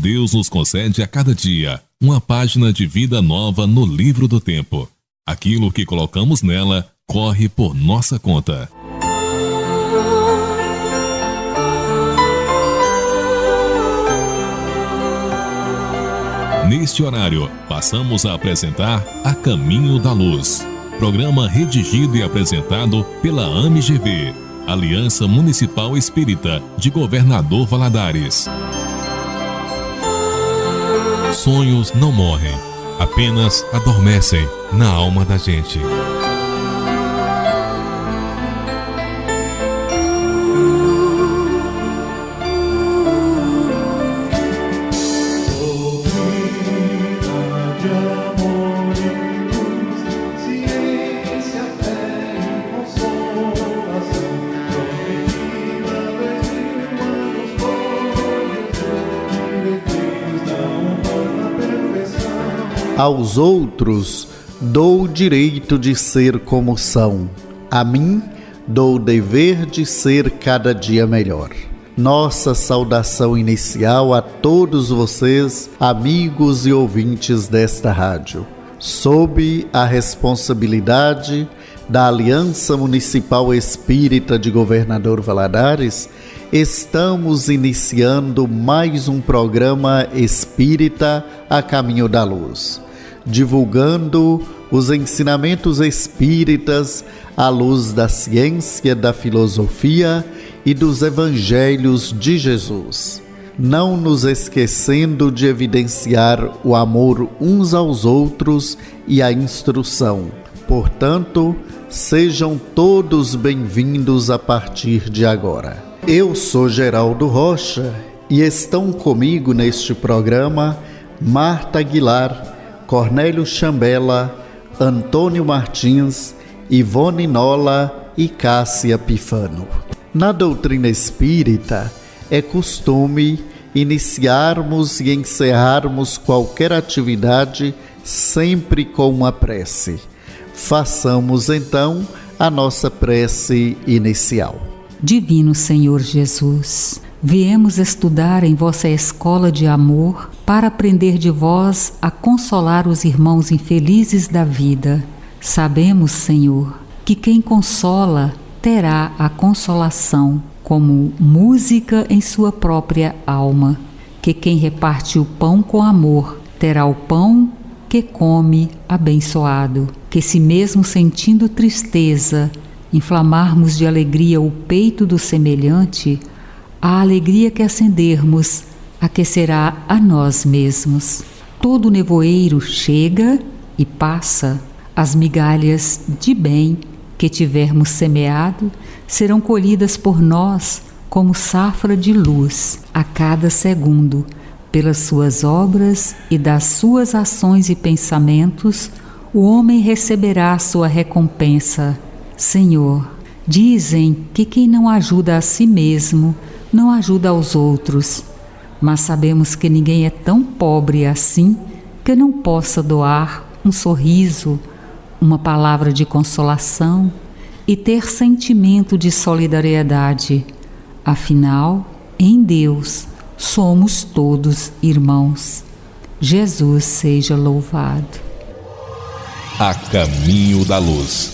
Deus nos concede a cada dia uma página de vida nova no livro do tempo. Aquilo que colocamos nela corre por nossa conta. Neste horário, passamos a apresentar A Caminho da Luz, programa redigido e apresentado pela AMGV, Aliança Municipal Espírita de Governador Valadares. Sonhos não morrem, apenas adormecem na alma da gente. Aos outros dou o direito de ser como são. A mim dou o dever de ser cada dia melhor. Nossa saudação inicial a todos vocês, amigos e ouvintes desta rádio. Sob a responsabilidade da Aliança Municipal Espírita de Governador Valadares, estamos iniciando mais um programa espírita A Caminho da Luz, divulgando os ensinamentos espíritas à luz da ciência, da filosofia e dos evangelhos de Jesus, não nos esquecendo de evidenciar o amor uns aos outros e a instrução. Portanto, sejam todos bem-vindos a partir de agora. Eu sou Geraldo Rocha e estão comigo neste programa Marta Aguilar, Cornélio Chambela, Antônio Martins, Ivone Nola e Cássia Pifano. Na doutrina espírita, é costume iniciarmos e encerrarmos qualquer atividade sempre com uma prece. Façamos então a nossa prece inicial. Divino Senhor Jesus, viemos estudar em vossa escola de amor para aprender de vós a consolar os irmãos infelizes da vida. Sabemos, Senhor, que quem consola terá a consolação como música em sua própria alma, que quem reparte o pão com amor terá o pão que come abençoado, que se mesmo sentindo tristeza, inflamarmos de alegria o peito do semelhante, a alegria que acendermos aquecerá a nós mesmos. Todo nevoeiro chega e passa, as migalhas de bem que tivermos semeado serão colhidas por nós como safra de luz a cada segundo. Pelas suas obras e das suas ações e pensamentos, o homem receberá a sua recompensa. Senhor, dizem que quem não ajuda a si mesmo, não ajuda aos outros. Mas sabemos que ninguém é tão pobre assim que não possa doar um sorriso, uma palavra de consolação e ter sentimento de solidariedade. Afinal, em Deus, somos todos irmãos. Jesus seja louvado. A Caminho da Luz.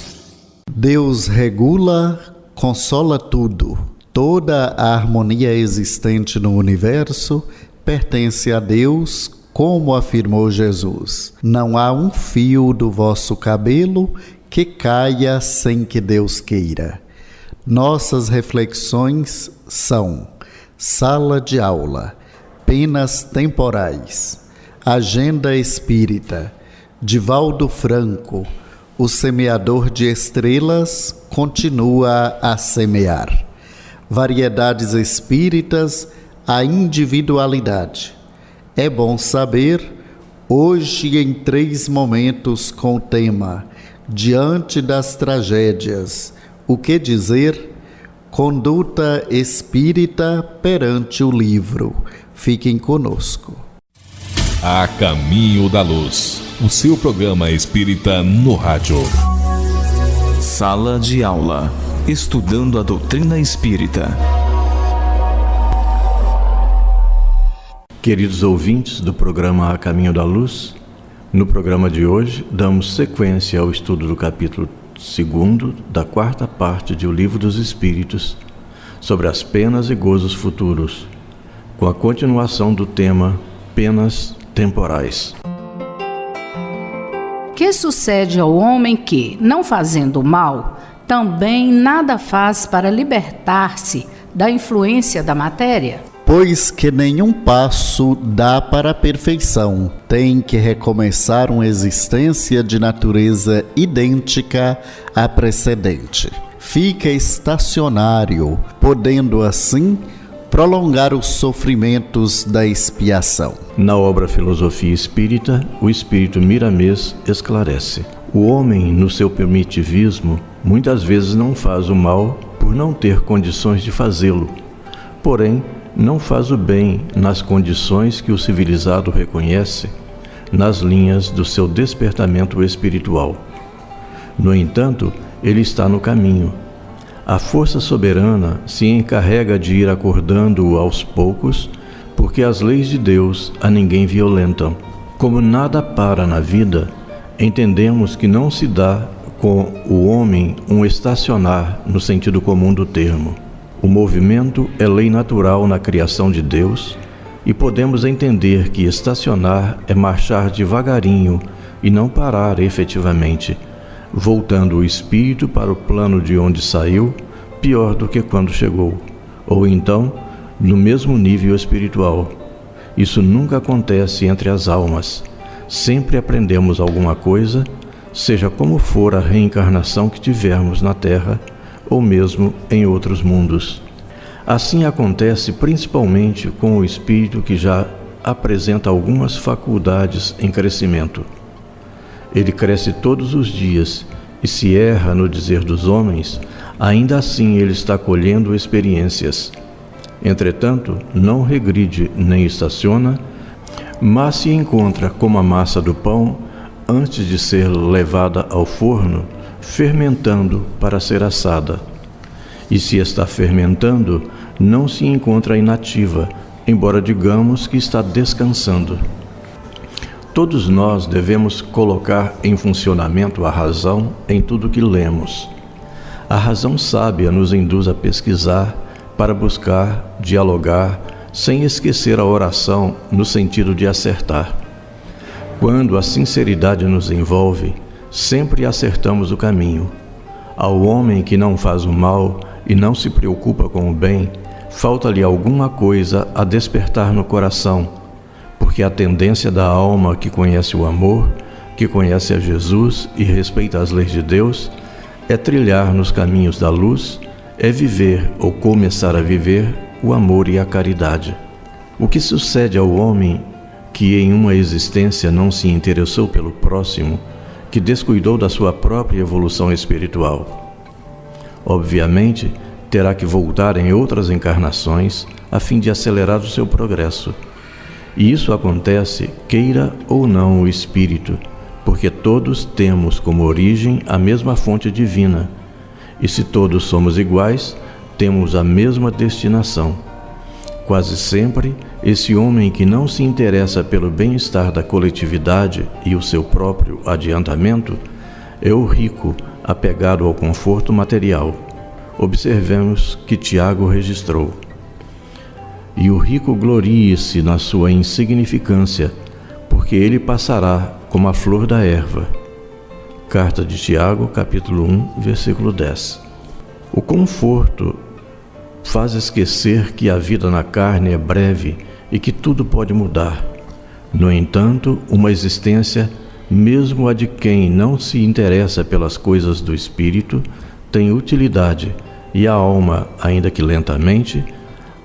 Deus regula, consola tudo. Toda a harmonia existente no universo pertence a Deus, como afirmou Jesus. Não há um fio do vosso cabelo que caia sem que Deus queira. Nossas reflexões são Sala de Aula, Penas Temporais, Agenda Espírita, Divaldo Franco, o semeador de estrelas continua a semear. Variedades espíritas, a individualidade. É bom saber, hoje em 3 momentos com o tema Diante das Tragédias, o que dizer? Conduta espírita perante o livro. Fiquem conosco. A Caminho da Luz, o seu programa espírita no rádio. Sala de Aula, estudando a doutrina espírita. Queridos ouvintes do programa A Caminho da Luz, no programa de hoje damos sequência ao estudo do capítulo 2 da 4ª parte de O Livro dos Espíritos, sobre as penas e gozos futuros, com a continuação do tema Penas Temporais. Que sucede ao homem que, não fazendo mal, também nada faz para libertar-se da influência da matéria? Pois que nenhum passo dá para a perfeição, tem que recomeçar uma existência de natureza idêntica à precedente. Fica estacionário, podendo assim prolongar os sofrimentos da expiação. Na obra Filosofia Espírita, o espírito Miramês esclarece: o homem, no seu primitivismo, muitas vezes não faz o mal por não ter condições de fazê-lo, porém não faz o bem nas condições que o civilizado reconhece, nas linhas do seu despertamento espiritual. No entanto, ele está no caminho. A força soberana se encarrega de ir acordando-o aos poucos, porque as leis de Deus a ninguém violentam. Como nada para na vida, entendemos que não se dá com o homem um estacionar no sentido comum do termo. O movimento é lei natural na criação de Deus e podemos entender que estacionar é marchar devagarinho e não parar efetivamente, voltando o espírito para o plano de onde saiu, pior do que quando chegou, ou então no mesmo nível espiritual. Isso nunca acontece entre as almas. Sempre aprendemos alguma coisa, seja como for a reencarnação que tivermos na Terra, ou mesmo em outros mundos. Assim acontece principalmente com o espírito que já apresenta algumas faculdades em crescimento. Ele cresce todos os dias e se erra no dizer dos homens, ainda assim ele está colhendo experiências. Entretanto, não regride nem estaciona, mas se encontra como a massa do pão antes de ser levada ao forno, fermentando para ser assada. E se está fermentando, não se encontra inativa, embora digamos que está descansando. Todos nós devemos colocar em funcionamento a razão em tudo que lemos. A razão sábia nos induz a pesquisar para buscar, dialogar, sem esquecer a oração no sentido de acertar. Quando a sinceridade nos envolve, sempre acertamos o caminho. Ao homem que não faz o mal e não se preocupa com o bem, falta-lhe alguma coisa a despertar no coração, porque a tendência da alma que conhece o amor, que conhece a Jesus e respeita as leis de Deus, é trilhar nos caminhos da luz, é viver ou começar a viver o amor e a caridade. O que sucede ao homem que em uma existência não se interessou pelo próximo, que descuidou da sua própria evolução espiritual? Obviamente, terá que voltar em outras encarnações a fim de acelerar o seu progresso. E isso acontece, queira ou não o espírito, porque todos temos como origem a mesma fonte divina. E se todos somos iguais, temos a mesma destinação. Quase sempre, esse homem que não se interessa pelo bem-estar da coletividade e o seu próprio adiantamento é o rico apegado ao conforto material. Observemos que Tiago registrou: e o rico glorie-se na sua insignificância, porque ele passará como a flor da erva. Carta de Tiago, capítulo 1, versículo 10. O conforto faz esquecer que a vida na carne é breve e que tudo pode mudar. No entanto, uma existência, mesmo a de quem não se interessa pelas coisas do espírito, tem utilidade, e a alma, ainda que lentamente,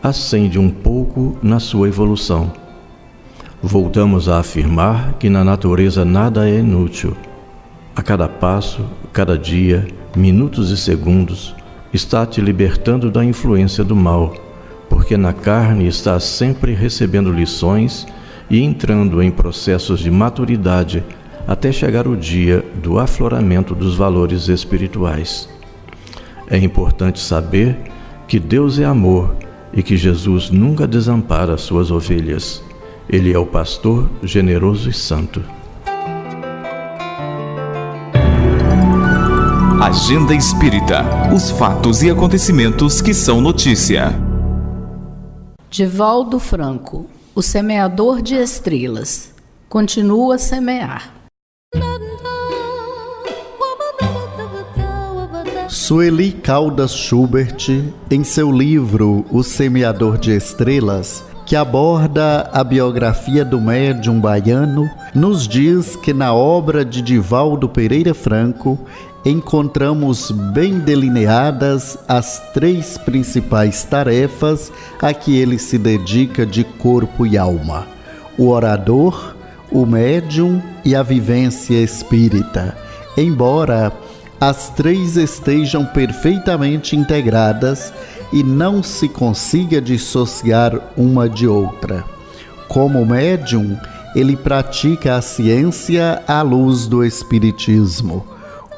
ascende um pouco na sua evolução. Voltamos a afirmar que na natureza nada é inútil. A cada passo, cada dia, minutos e segundos, está te libertando da influência do mal, porque na carne estás sempre recebendo lições e entrando em processos de maturidade até chegar o dia do afloramento dos valores espirituais. É importante saber que Deus é amor e que Jesus nunca desampara suas ovelhas. Ele é o pastor generoso e santo. Agenda Espírita. Os fatos e acontecimentos que são notícia. Divaldo Franco, o semeador de estrelas, continua a semear. Sueli Caldas Schubert, em seu livro O Semeador de Estrelas, que aborda a biografia do médium baiano, nos diz que na obra de Divaldo Pereira Franco encontramos bem delineadas as 3 principais tarefas a que ele se dedica de corpo e alma: o orador, o médium e a vivência espírita, embora as 3 estejam perfeitamente integradas e não se consiga dissociar uma de outra. Como médium, ele pratica a ciência à luz do espiritismo.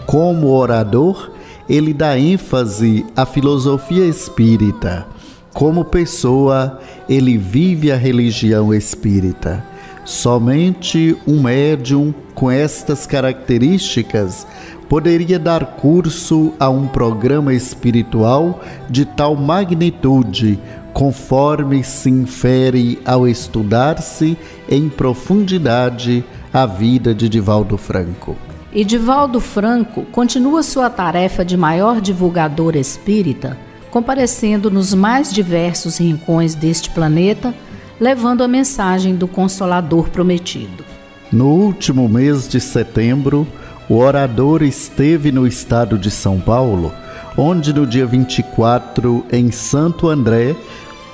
Como orador, ele dá ênfase à filosofia espírita. Como pessoa, ele vive a religião espírita. Somente um médium com estas características poderia dar curso a um programa espiritual de tal magnitude, conforme se infere ao estudar-se em profundidade a vida de Divaldo Franco. E Divaldo Franco continua sua tarefa de maior divulgador espírita, comparecendo nos mais diversos rincões deste planeta, levando a mensagem do Consolador prometido. No último mês de setembro, o orador esteve no estado de São Paulo, onde no dia 24, em Santo André,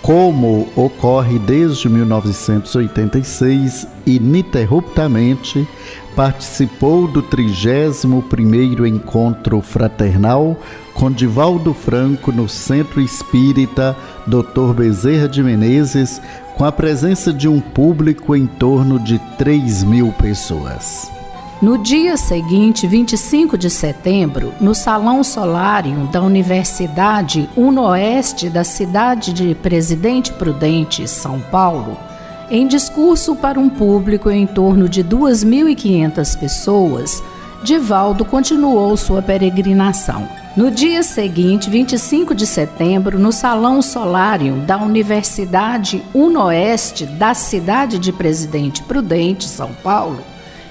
como ocorre desde 1986, ininterruptamente, participou do 31º Encontro Fraternal com Divaldo Franco no Centro Espírita Dr. Bezerra de Menezes, com a presença de um público em torno de 3.000 pessoas. No dia seguinte, 25 de setembro, no Salão Solarium da Universidade Unoeste da cidade de Presidente Prudente, São Paulo, em discurso para um público em torno de 2.500 pessoas, Divaldo continuou sua peregrinação. No dia seguinte, 25 de setembro, no Salão Solarium da Universidade Unoeste da cidade de Presidente Prudente, São Paulo,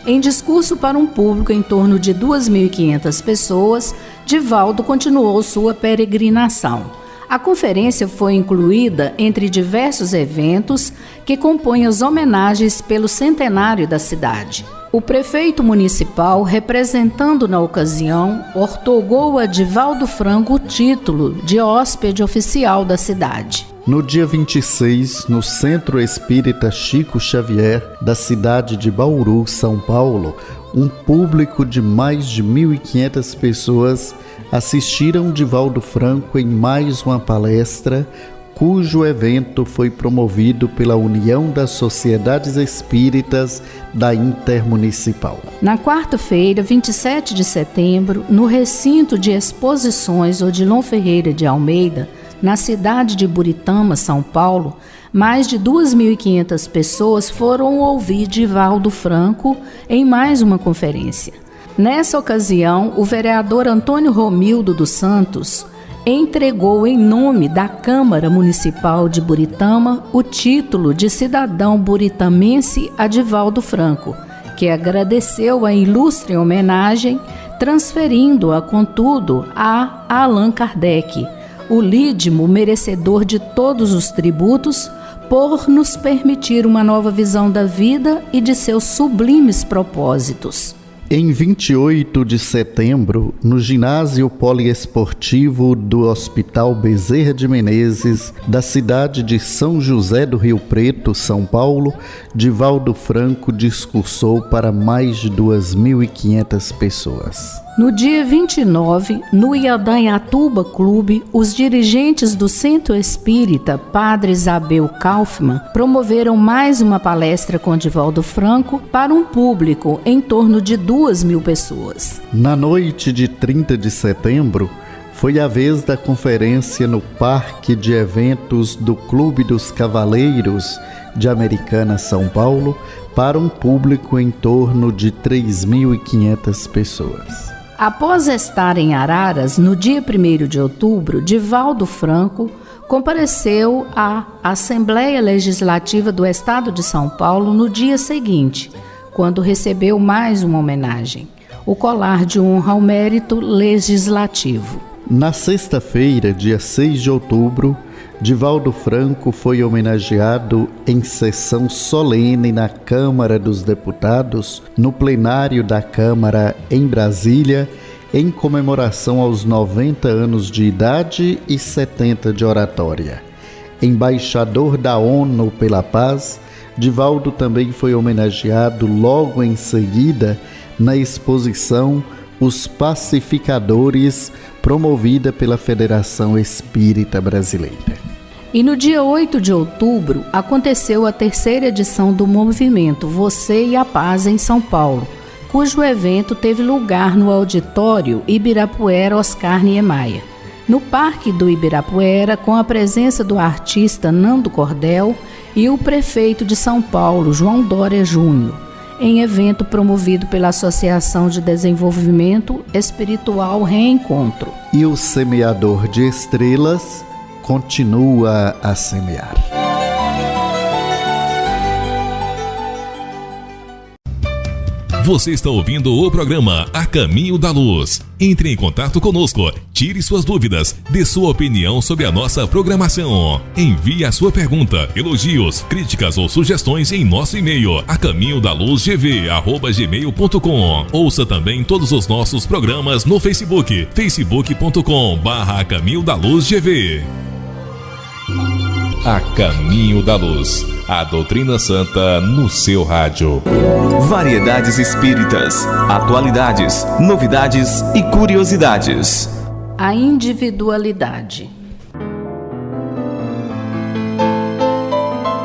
em discurso para um público em torno de 2.500 pessoas, Divaldo continuou sua peregrinação. A conferência foi incluída entre diversos eventos que compõem as homenagens pelo centenário da cidade. O prefeito municipal, representando na ocasião, ortogou a Divaldo Franco o título de hóspede oficial da cidade. No dia 26, no Centro Espírita Chico Xavier, da cidade de Bauru, São Paulo, um público de mais de 1.500 pessoas assistiram Divaldo Franco em mais uma palestra, cujo evento foi promovido pela União das Sociedades Espíritas da Intermunicipal. Na quarta-feira, 27 de setembro, no recinto de exposições Odilon Ferreira de Almeida, na cidade de Buritama, São Paulo, mais de 2.500 pessoas foram ouvir Divaldo Franco em mais uma conferência. Nessa ocasião, o vereador Antônio Romildo dos Santos entregou em nome da Câmara Municipal de Buritama o título de cidadão buritamense a Divaldo Franco, que agradeceu a ilustre homenagem, transferindo-a, contudo, a Allan Kardec, o lídimo merecedor de todos os tributos, por nos permitir uma nova visão da vida e de seus sublimes propósitos. Em 28 de setembro, no ginásio poliesportivo do Hospital Bezerra de Menezes, da cidade de São José do Rio Preto, São Paulo, Divaldo Franco discursou para mais de 2.500 pessoas. No dia 29, no Iadaiatuba Clube, os dirigentes do Centro Espírita Padre Isabel Kaufmann promoveram mais uma palestra com Divaldo Franco para um público em torno de 2.000 pessoas. Na noite de 30 de setembro, foi a vez da conferência no Parque de Eventos do Clube dos Cavaleiros de Americana, São Paulo, para um público em torno de 3.500 pessoas. Após estar em Araras, no dia 1º de outubro, Divaldo Franco compareceu à Assembleia Legislativa do Estado de São Paulo no dia seguinte, quando recebeu mais uma homenagem, o colar de honra ao mérito legislativo. Na sexta-feira, dia 6 de outubro, Divaldo Franco foi homenageado em sessão solene na Câmara dos Deputados, no plenário da Câmara em Brasília, em comemoração aos 90 anos de idade e 70 de oratória. Embaixador da ONU pela Paz, Divaldo também foi homenageado logo em seguida na exposição Os Pacificadores, promovida pela Federação Espírita Brasileira. E no dia 8 de outubro, aconteceu a 3ª edição do movimento Você e a Paz em São Paulo, cujo evento teve lugar no auditório Ibirapuera Oscar Niemeyer, no Parque do Ibirapuera, com a presença do artista Nando Cordel e o prefeito de São Paulo, João Dória Júnior, em evento promovido pela Associação de Desenvolvimento Espiritual Reencontro. E o semeador de estrelas continua a semear. Você está ouvindo o programa A Caminho da Luz. Entre em contato conosco, tire suas dúvidas, dê sua opinião sobre a nossa programação. Envie a sua pergunta, elogios, críticas ou sugestões em nosso e-mail acaminhodaluzgv@gmail.com. Ouça também todos os nossos programas no Facebook, facebook.com/acaminhodaluzgv. A Caminho da Luz, a doutrina santa no seu rádio. Variedades espíritas, atualidades, novidades e curiosidades. A individualidade.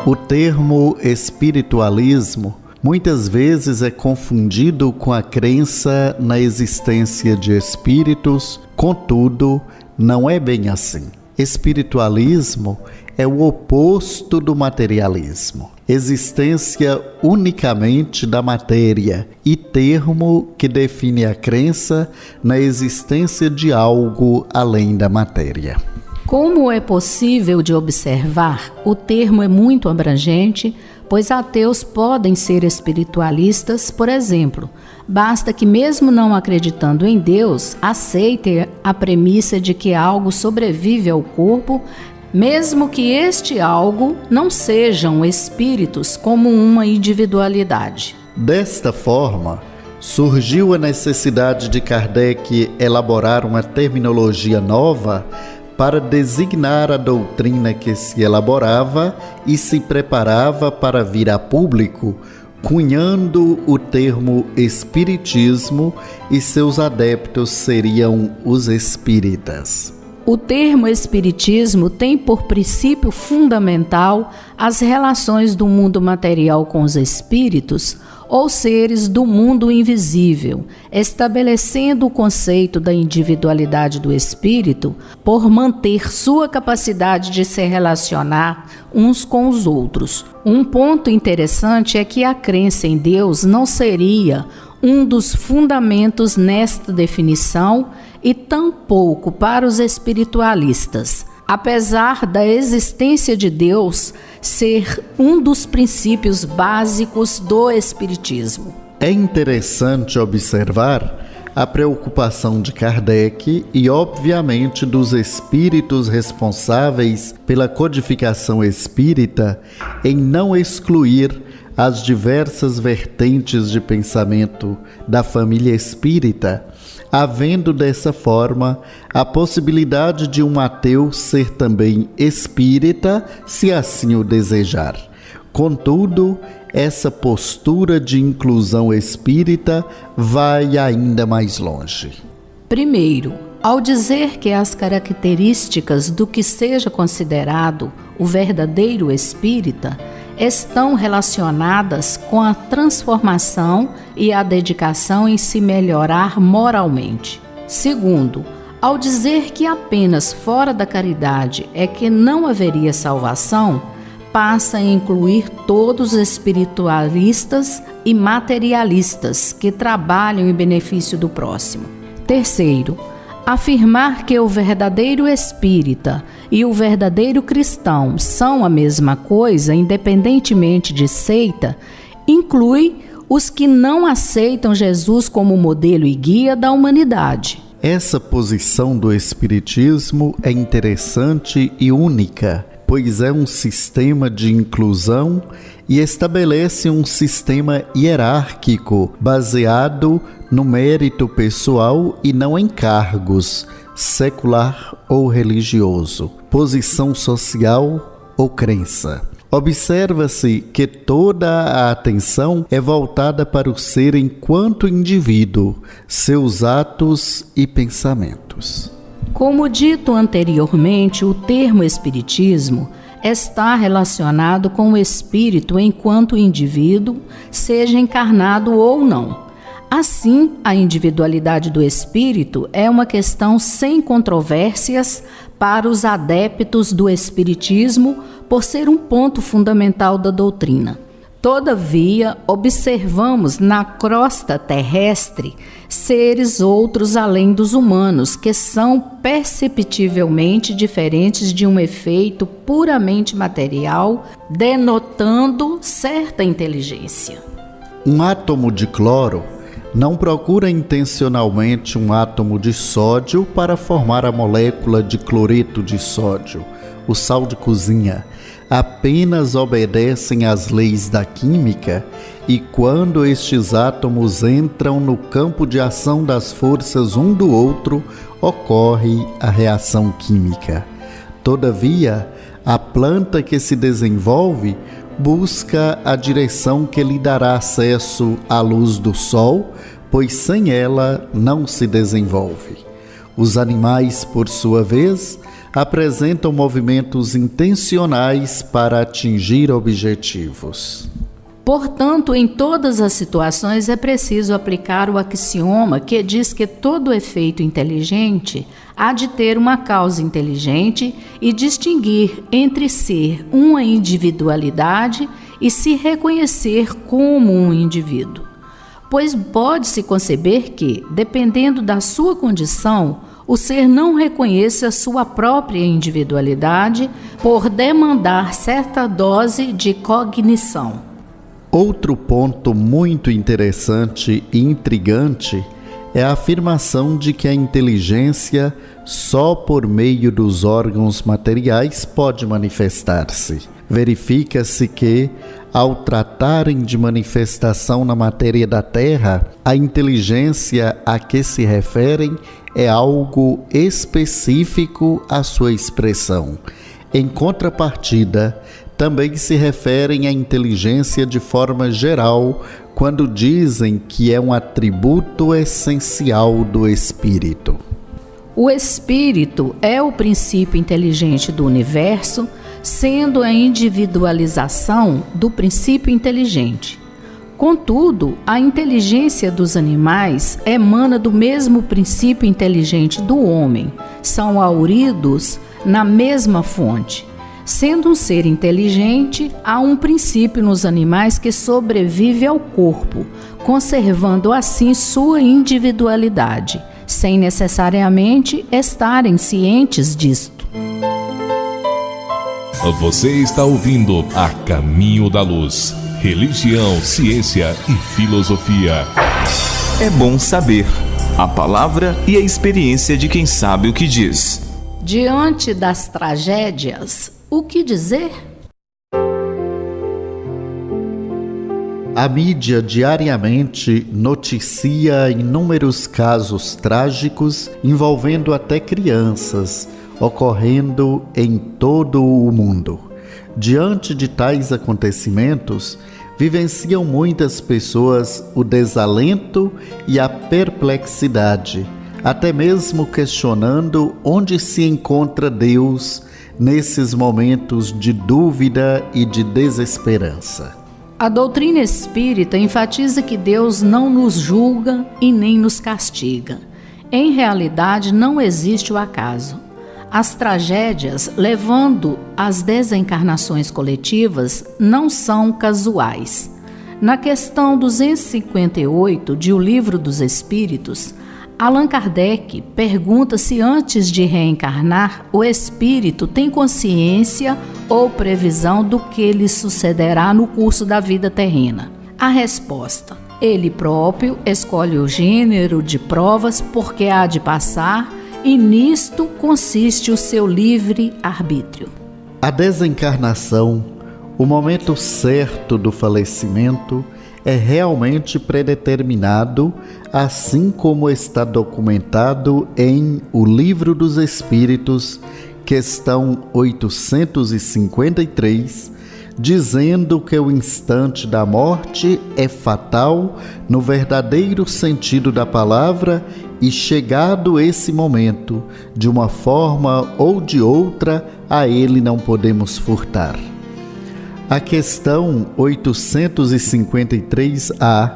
O termo espiritualismo muitas vezes é confundido com a crença na existência de espíritos, contudo, não é bem assim. Espiritualismo é o oposto do materialismo, existência unicamente da matéria e termo que define a crença na existência de algo além da matéria. Como é possível de observar, o termo é muito abrangente, pois ateus podem ser espiritualistas, por exemplo. Basta que, mesmo não acreditando em Deus, aceitem a premissa de que algo sobrevive ao corpo, mesmo que este algo não sejam espíritos como uma individualidade. Desta forma, surgiu a necessidade de Kardec elaborar uma terminologia nova para designar a doutrina que se elaborava e se preparava para vir a público, cunhando o termo espiritismo, e seus adeptos seriam os espíritas. O termo espiritismo tem por princípio fundamental as relações do mundo material com os espíritos, ou seres do mundo invisível, estabelecendo o conceito da individualidade do espírito por manter sua capacidade de se relacionar uns com os outros. Um ponto interessante é que a crença em Deus não seria um dos fundamentos nesta definição e tampouco para os espiritualistas, apesar da existência de Deus ser um dos princípios básicos do espiritismo. É interessante observar a preocupação de Kardec e, obviamente, dos espíritos responsáveis pela codificação espírita em não excluir as diversas vertentes de pensamento da família espírita, havendo dessa forma a possibilidade de um ateu ser também espírita, se assim o desejar. Contudo, essa postura de inclusão espírita vai ainda mais longe. Primeiro, ao dizer que as características do que seja considerado o verdadeiro espírita estão relacionadas com a transformação e a dedicação em se melhorar moralmente. Segundo, ao dizer que apenas fora da caridade é que não haveria salvação, passa a incluir todos os espiritualistas e materialistas que trabalham em benefício do próximo. Terceiro, afirmar que o verdadeiro espírita e o verdadeiro cristão são a mesma coisa, independentemente de seita, inclui os que não aceitam Jesus como modelo e guia da humanidade. Essa posição do Espiritismo é interessante e única, pois é um sistema de inclusão e estabelece um sistema hierárquico baseado no mérito pessoal e não em cargos, secular ou religioso, posição social ou crença. Observa-se que toda a atenção é voltada para o ser enquanto indivíduo, seus atos e pensamentos. Como dito anteriormente, o termo espiritismo está relacionado com o espírito enquanto indivíduo, seja encarnado ou não. Assim, a individualidade do espírito é uma questão sem controvérsias para os adeptos do espiritismo, por ser um ponto fundamental da doutrina. Todavia, observamos na crosta terrestre seres outros além dos humanos, que são perceptivelmente diferentes de um efeito puramente material, denotando certa inteligência. Um átomo de cloro não procura intencionalmente um átomo de sódio para formar a molécula de cloreto de sódio, o sal de cozinha. Apenas obedecem às leis da química e quando estes átomos entram no campo de ação das forças um do outro, ocorre a reação química. Todavia, a planta que se desenvolve busca a direção que lhe dará acesso à luz do sol, pois sem ela não se desenvolve. Os animais, por sua vez, apresentam movimentos intencionais para atingir objetivos. Portanto, em todas as situações é preciso aplicar o axioma que diz que todo efeito inteligente há de ter uma causa inteligente e distinguir entre ser uma individualidade e se reconhecer como um indivíduo. Pois pode-se conceber que, dependendo da sua condição, o ser não reconheça a sua própria individualidade por demandar certa dose de cognição. Outro ponto muito interessante e intrigante é a afirmação de que a inteligência só por meio dos órgãos materiais pode manifestar-se. Verifica-se que, ao tratarem de manifestação na matéria da Terra, a inteligência a que se referem é algo específico à sua expressão. Em contrapartida, também se referem à inteligência de forma geral quando dizem que é um atributo essencial do espírito. O espírito é o princípio inteligente do universo, sendo a individualização do princípio inteligente. Contudo, a inteligência dos animais emana do mesmo princípio inteligente do homem, são hauridos na mesma fonte. Sendo um ser inteligente, há um princípio nos animais que sobrevive ao corpo, conservando assim sua individualidade, sem necessariamente estarem cientes disto. Você está ouvindo A Caminho da Luz. Religião, ciência e filosofia. É bom saber a palavra e a experiência de quem sabe o que diz. Diante das tragédias, o que dizer? A mídia diariamente noticia inúmeros casos trágicos envolvendo até crianças, ocorrendo em todo o mundo. Diante de tais acontecimentos, vivenciam muitas pessoas o desalento e a perplexidade, até mesmo questionando onde se encontra Deus nesses momentos de dúvida e de desesperança. A doutrina espírita enfatiza que Deus não nos julga e nem nos castiga. Em realidade, não existe o acaso. as tragédias, levando às desencarnações coletivas, não são casuais. Na questão 258 de O Livro dos Espíritos, Allan Kardec pergunta se antes de reencarnar, o espírito tem consciência ou previsão do que lhe sucederá no curso da vida terrena. A resposta: ele próprio escolhe o gênero de provas porque há de passar, e nisto consiste o seu livre arbítrio. A desencarnação, o momento certo do falecimento, é realmente predeterminado, assim como está documentado em O Livro dos Espíritos, questão 853, dizendo que o instante da morte é fatal no verdadeiro sentido da palavra e, chegado esse momento, de uma forma ou de outra, a ele não podemos furtar. A questão 853A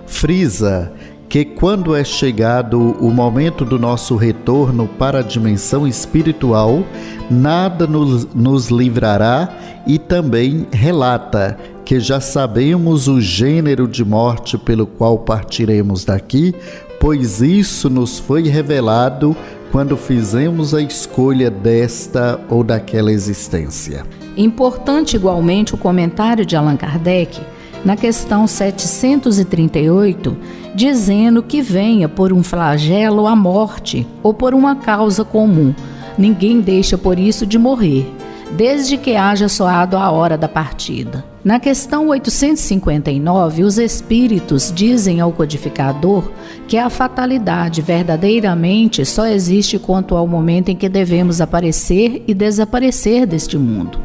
frisa que quando é chegado o momento do nosso retorno para a dimensão espiritual, nada nos livrará, e também relata que já sabemos o gênero de morte pelo qual partiremos daqui, pois isso nos foi revelado quando fizemos a escolha desta ou daquela existência. Importante igualmente o comentário de Allan Kardec na questão 738, dizendo que venha por um flagelo a morte ou por uma causa comum. Ninguém deixa por isso de morrer, desde que haja soado a hora da partida. Na questão 859, os espíritos dizem ao codificador que a fatalidade verdadeiramente só existe quanto ao momento em que devemos aparecer e desaparecer deste mundo.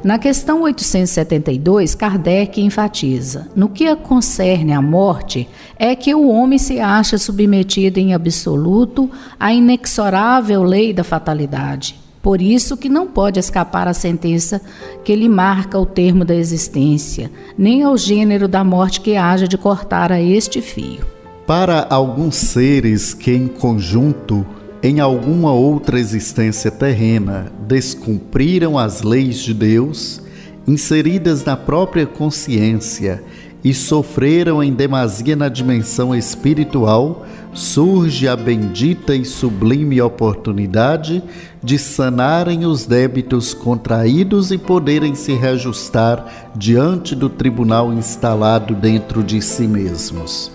Na questão 872, Kardec enfatiza: no que concerne à morte, é que o homem se acha submetido em absoluto à inexorável lei da fatalidade. Por isso que não pode escapar à sentença que lhe marca o termo da existência, nem ao gênero da morte que haja de cortar a este fio. Para alguns seres que em conjunto, em alguma outra existência terrena, descumpriram as leis de Deus, inseridas na própria consciência, e sofreram em demasia na dimensão espiritual, surge a bendita e sublime oportunidade de sanarem os débitos contraídos e poderem se reajustar diante do tribunal instalado dentro de si mesmos.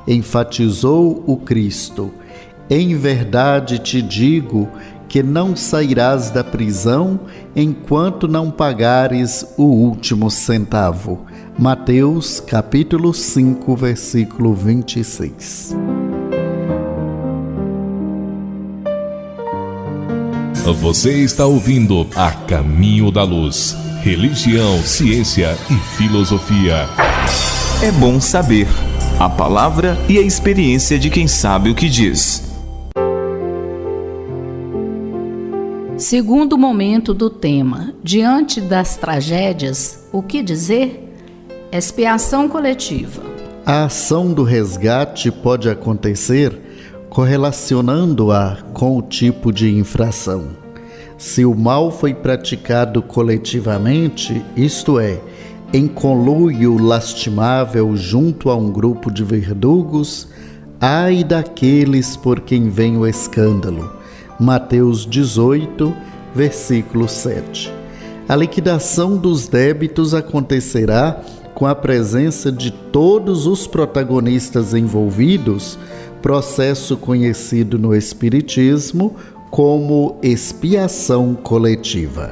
Enfatizou o Cristo: em verdade te digo que não sairás da prisão enquanto não pagares o último centavo. Mateus, capítulo 5, versículo 26. Você está ouvindo A Caminho da Luz. Religião, ciência e filosofia. É bom saber a palavra e a experiência de quem sabe o que diz. Segundo momento do tema: diante das tragédias, o que dizer? Expiação coletiva. A ação do resgate pode acontecer correlacionando-a com o tipo de infração. Se o mal foi praticado coletivamente, isto é, em conluio lastimável junto a um grupo de verdugos, ai daqueles por quem vem o escândalo. Mateus 18, versículo 7. A liquidação dos débitos acontecerá com a presença de todos os protagonistas envolvidos, processo conhecido no Espiritismo como expiação coletiva.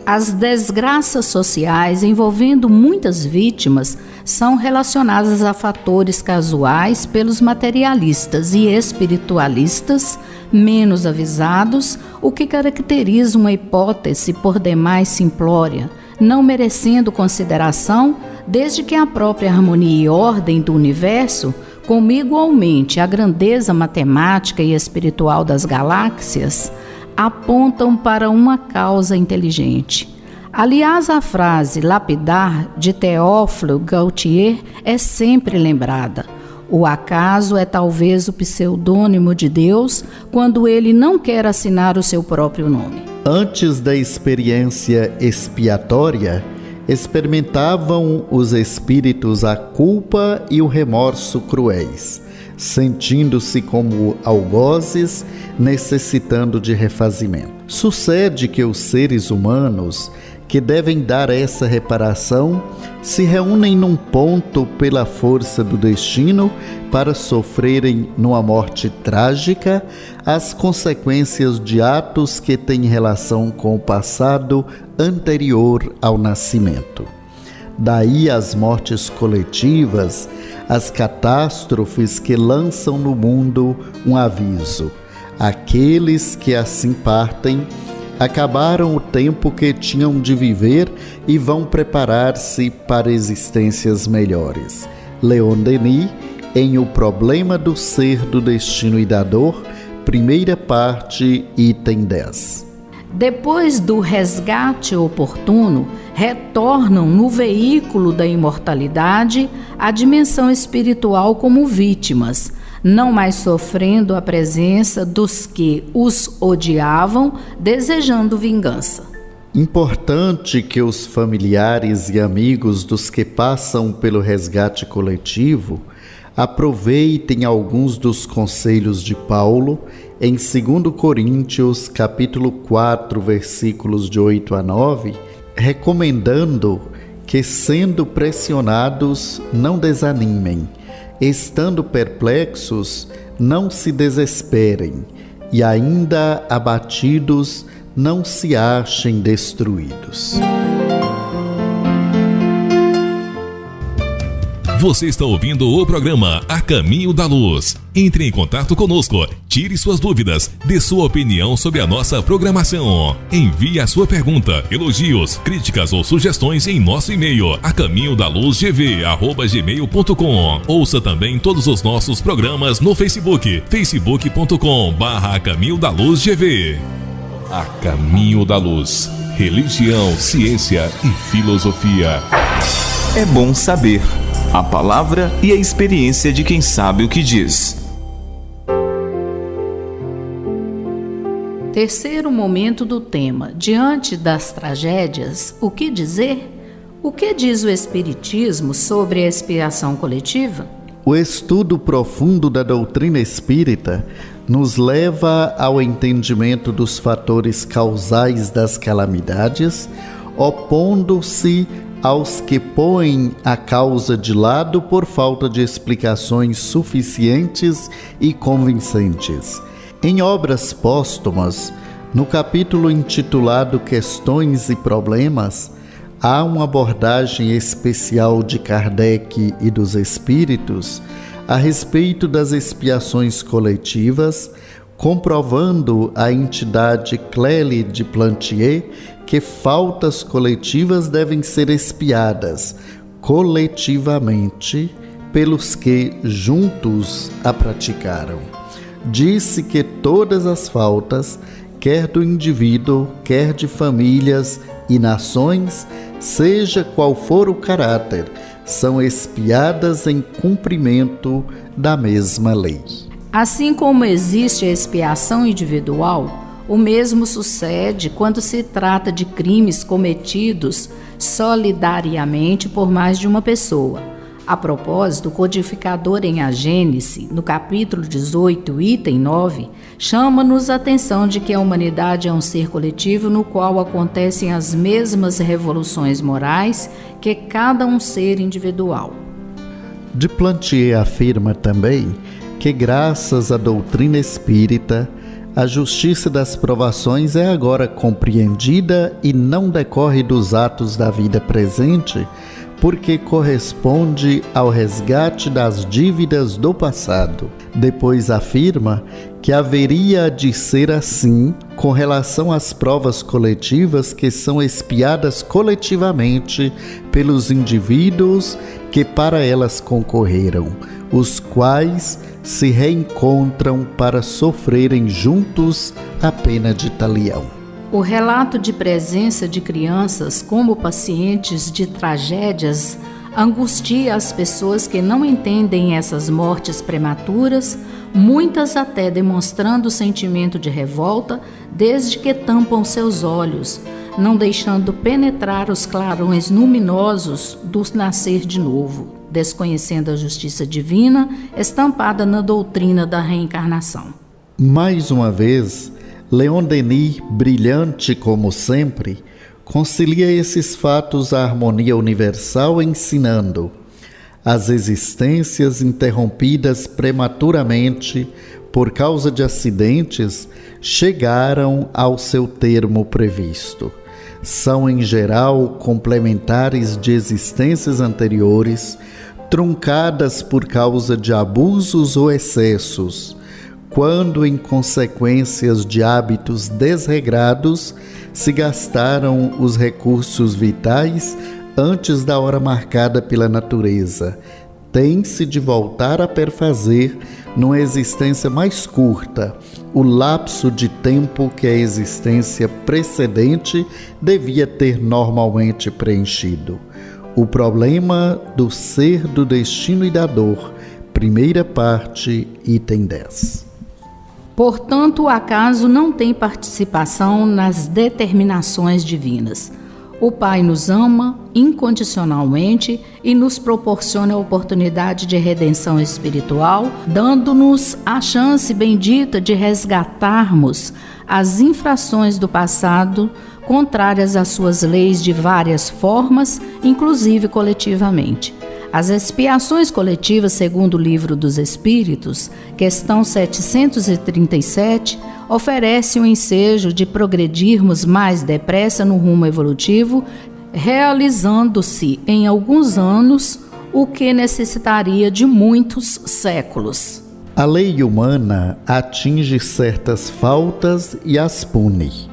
As desgraças sociais envolvendo muitas vítimas são relacionadas a fatores casuais pelos materialistas e espiritualistas menos avisados, o que caracteriza uma hipótese por demais simplória, não merecendo consideração, desde que a própria harmonia e ordem do universo, como igualmente a grandeza matemática e espiritual das galáxias, apontam para uma causa inteligente. Aliás, a frase lapidar de Théophile Gautier é sempre lembrada: O acaso é talvez o pseudônimo de Deus quando ele não quer assinar o seu próprio nome. Antes da experiência expiatória, experimentavam os espíritos a culpa e o remorso cruéis, sentindo-se como algozes, necessitando de refazimento. Sucede que os seres humanos, que devem dar essa reparação, se reúnem num ponto pela força do destino para sofrerem numa morte trágica as consequências de atos que têm relação com o passado anterior ao nascimento. Daí as mortes coletivas, as catástrofes que lançam no mundo um aviso. Aqueles que assim partem acabaram o tempo que tinham de viver e vão preparar-se para existências melhores. Leon Denis, em O Problema do Ser, do Destino e da Dor, primeira parte, item 10. Depois do resgate oportuno, retornam no veículo da imortalidade à dimensão espiritual como vítimas, não mais sofrendo a presença dos que os odiavam, desejando vingança. Importante que os familiares e amigos dos que passam pelo resgate coletivo aproveitem alguns dos conselhos de Paulo em 2 Coríntios, capítulo 4, versículos de 8 a 9, recomendando que, sendo pressionados, não desanimem, estando perplexos, não se desesperem, e ainda abatidos, não se achem destruídos. Você está ouvindo o programa A Caminho da Luz. Entre em contato conosco, tire suas dúvidas, dê sua opinião sobre a nossa programação. Envie a sua pergunta, elogios, críticas ou sugestões em nosso e-mail acaminhodaluzgv@gmail.com. Ouça também todos os nossos programas no Facebook, facebook.com/acaminhodaluzgv. A Caminho da Luz. Religião, ciência e filosofia. É bom saber. A palavra e a experiência de quem sabe o que diz. Terceiro momento do tema. Diante das tragédias, o que dizer? O que diz o Espiritismo sobre a expiação coletiva? O estudo profundo da doutrina espírita nos leva ao entendimento dos fatores causais das calamidades, opondo-se aos que põem a causa de lado por falta de explicações suficientes e convincentes. Em obras póstumas, no capítulo intitulado Questões e Problemas, há uma abordagem especial de Kardec e dos espíritos a respeito das expiações coletivas, comprovando a entidade Clélie de Plantier que faltas coletivas devem ser expiadas coletivamente pelos que juntos a praticaram. Disse que todas as faltas, quer do indivíduo, quer de famílias e nações, seja qual for o caráter, são expiadas em cumprimento da mesma lei. Assim como existe a expiação individual, o mesmo sucede quando se trata de crimes cometidos solidariamente por mais de uma pessoa. A propósito, o codificador em A Gênese, no capítulo 18, item 9, chama-nos a atenção de que a humanidade é um ser coletivo no qual acontecem as mesmas revoluções morais que cada um ser individual. De Plantier afirma também que, graças à doutrina espírita, a justiça das provações é agora compreendida e não decorre dos atos da vida presente, porque corresponde ao resgate das dívidas do passado. Depois afirma que haveria de ser assim com relação às provas coletivas que são expiadas coletivamente pelos indivíduos que para elas concorreram, os quais se reencontram para sofrerem juntos a pena de talião. O relato de presença de crianças como pacientes de tragédias angustia as pessoas que não entendem essas mortes prematuras, muitas até demonstrando sentimento de revolta, desde que tampam seus olhos, não deixando penetrar os clarões luminosos do nascer de novo, desconhecendo a justiça divina estampada na doutrina da reencarnação. Mais uma vez, Leon Denis, brilhante como sempre, concilia esses fatos à harmonia universal, ensinando: as existências interrompidas prematuramente por causa de acidentes chegaram ao seu termo previsto. São, em geral, complementares de existências anteriores, truncadas por causa de abusos ou excessos, quando, em consequências de hábitos desregrados, se gastaram os recursos vitais antes da hora marcada pela natureza. Tem-se de voltar a perfazer, numa existência mais curta, o lapso de tempo que a existência precedente devia ter normalmente preenchido. O problema do ser, do destino e da dor. Primeira parte, item 10. Portanto, o acaso não tem participação nas determinações divinas. O Pai nos ama incondicionalmente e nos proporciona a oportunidade de redenção espiritual, dando-nos a chance bendita de resgatarmos as infrações do passado, contrárias às suas leis de várias formas, inclusive coletivamente. As expiações coletivas, segundo o Livro dos Espíritos, questão 737, oferece o ensejo de progredirmos mais depressa no rumo evolutivo, realizando-se em alguns anos o que necessitaria de muitos séculos. A lei humana atinge certas faltas e as pune.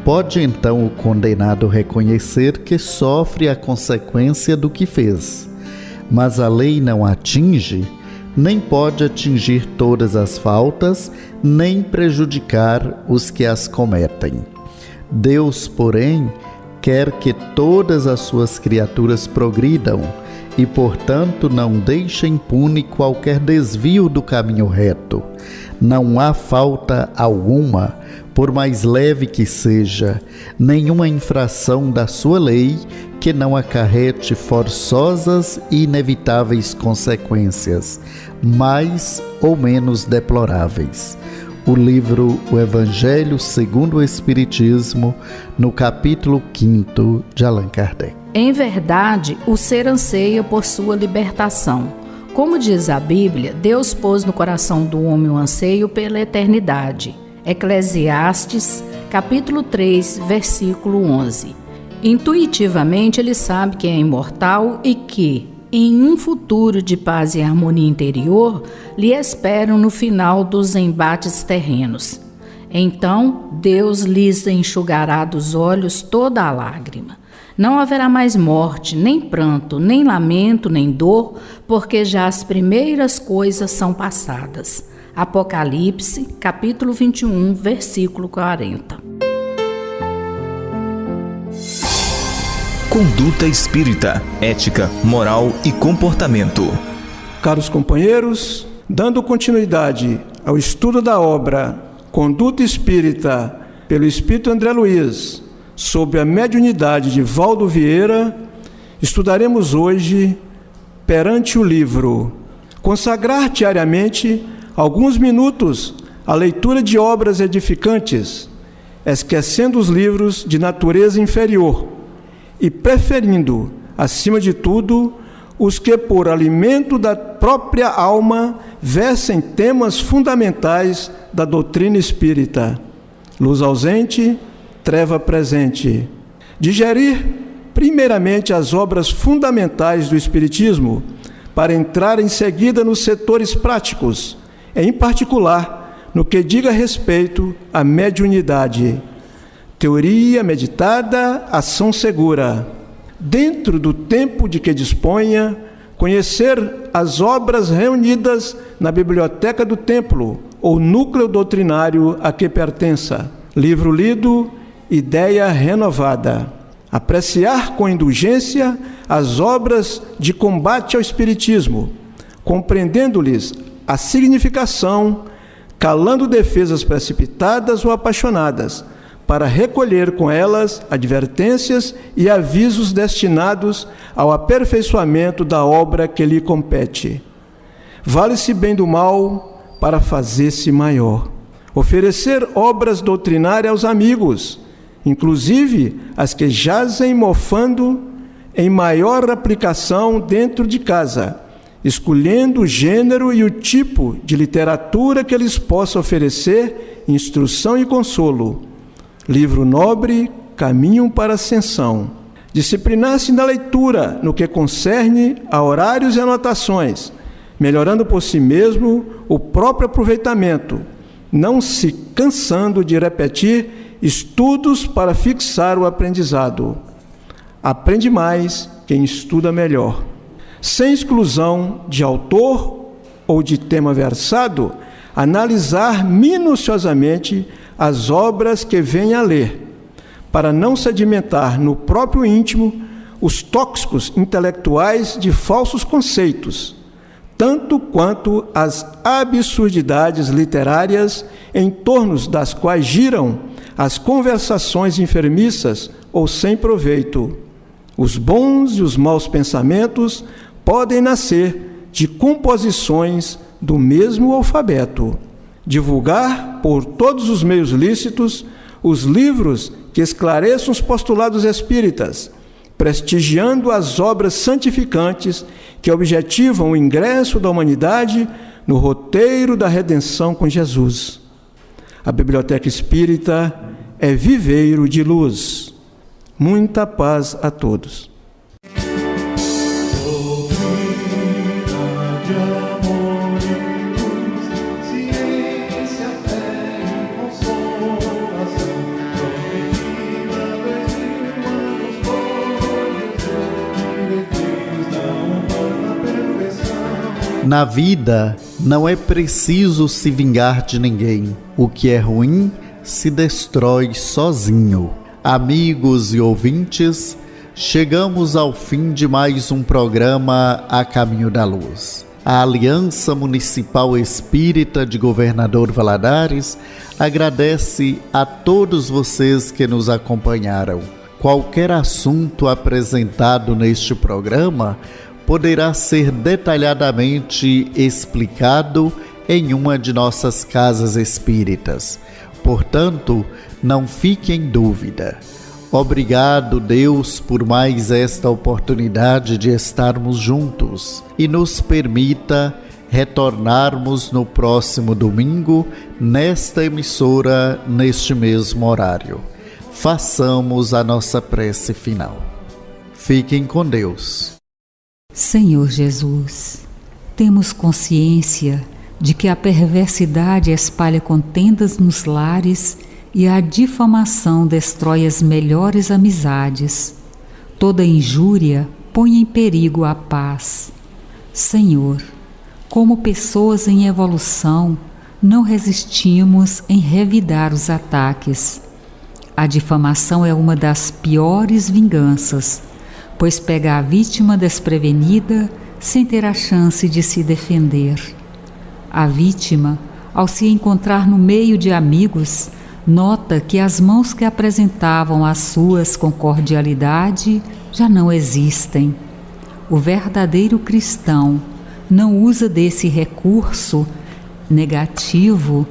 Pode então o condenado reconhecer que sofre a consequência do que fez, mas a lei não atinge, nem pode atingir todas as faltas, nem prejudicar os que as cometem. Deus, porém, quer que todas as suas criaturas progridam e, portanto, não deixa impune qualquer desvio do caminho reto. Não há falta alguma, por mais leve que seja, nenhuma infração da sua lei que não acarrete forçosas e inevitáveis consequências, mais ou menos deploráveis. O livro O Evangelho segundo o Espiritismo, no capítulo 5 de Allan Kardec. Em verdade, o ser anseia por sua libertação. Como diz a Bíblia, Deus pôs no coração do homem o anseio pela eternidade. Eclesiastes, capítulo 3, versículo 11. Intuitivamente ele sabe que é imortal e que, em um futuro de paz e harmonia interior, lhe esperam no final dos embates terrenos. Então, Deus lhes enxugará dos olhos toda a lágrima. Não haverá mais morte, nem pranto, nem lamento, nem dor, porque já as primeiras coisas são passadas. Apocalipse, capítulo 21, versículo 40. Conduta espírita, ética, moral e comportamento. Caros companheiros, dando continuidade ao estudo da obra Conduta Espírita pelo Espírito André Luiz, sob a mediunidade de Valdo Vieira, estudaremos hoje, perante o livro, consagrar diariamente alguns minutos à leitura de obras edificantes, esquecendo os livros de natureza inferior e preferindo, acima de tudo, os que por alimento da própria alma versem temas fundamentais da doutrina espírita. Luz ausente, treva presente. Digerir primeiramente as obras fundamentais do Espiritismo, para entrar em seguida nos setores práticos, em particular no que diga respeito à mediunidade. Teoria meditada, ação segura. Dentro do tempo de que disponha, conhecer as obras reunidas na Biblioteca do Templo, ou núcleo doutrinário a que pertença. Livro lido, ideia renovada. apreciar com indulgência as obras de combate ao espiritismo, compreendendo-lhes a significação, calando defesas precipitadas ou apaixonadas, para recolher com elas advertências e avisos destinados ao aperfeiçoamento da obra que lhe compete. Vale-se bem do mal para fazer-se maior. Oferecer obras doutrinárias aos amigos, inclusive as que jazem mofando, em maior aplicação dentro de casa, escolhendo o gênero e o tipo de literatura que lhes possa oferecer instrução e consolo. Livro nobre, caminho para a ascensão. Disciplinar-se na leitura no que concerne a horários e anotações, melhorando por si mesmo o próprio aproveitamento, não se cansando de repetir estudos para fixar o aprendizado. Aprende mais quem estuda melhor. Sem exclusão de autor ou de tema versado, analisar minuciosamente as obras que venha a ler, para não sedimentar no próprio íntimo os tóxicos intelectuais de falsos conceitos, tanto quanto as absurdidades literárias em torno das quais giram as conversações enfermiças ou sem proveito. Os bons e os maus pensamentos podem nascer de composições do mesmo alfabeto. Divulgar, por todos os meios lícitos, os livros que esclareçam os postulados espíritas, prestigiando as obras santificantes que objetivam o ingresso da humanidade no roteiro da redenção com Jesus. A Biblioteca Espírita é viveiro de luz. Muita paz a todos. Na vida, não é preciso se vingar de ninguém. O que é ruim se destrói sozinho. Amigos e ouvintes, chegamos ao fim de mais um programa A Caminho da Luz. A Aliança Municipal Espírita de Governador Valadares agradece a todos vocês que nos acompanharam. Qualquer assunto apresentado neste programa poderá ser detalhadamente explicado em uma de nossas casas espíritas. Portanto, não fique em dúvida. Obrigado, Deus, por mais esta oportunidade de estarmos juntos e nos permita retornarmos no próximo domingo nesta emissora, neste mesmo horário. Façamos a nossa prece final. Fiquem com Deus. Senhor Jesus, temos consciência de que a perversidade espalha contendas nos lares e a difamação destrói as melhores amizades. Toda injúria põe em perigo a paz. Senhor, como pessoas em evolução, não resistimos em revidar os ataques. A difamação é uma das piores vinganças, pois pega a vítima desprevenida sem ter a chance de se defender. A vítima, ao se encontrar no meio de amigos, nota que as mãos que apresentavam as suas com cordialidade já não existem. O verdadeiro cristão não usa desse recurso negativo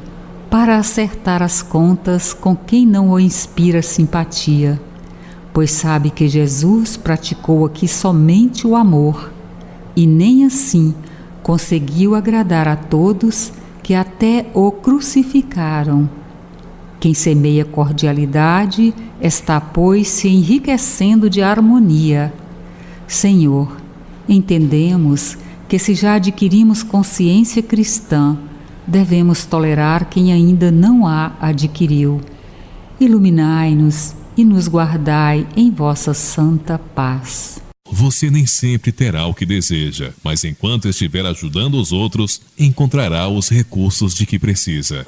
para acertar as contas com quem não o inspira simpatia, pois sabe que Jesus praticou aqui somente o amor e nem assim conseguiu agradar a todos que até o crucificaram. Quem semeia cordialidade está, pois, se enriquecendo de harmonia. Senhor, entendemos que se já adquirimos consciência cristã, devemos tolerar quem ainda não a adquiriu. Iluminai-nos e nos guardai em vossa santa paz. Você nem sempre terá o que deseja, mas enquanto estiver ajudando os outros, encontrará os recursos de que precisa.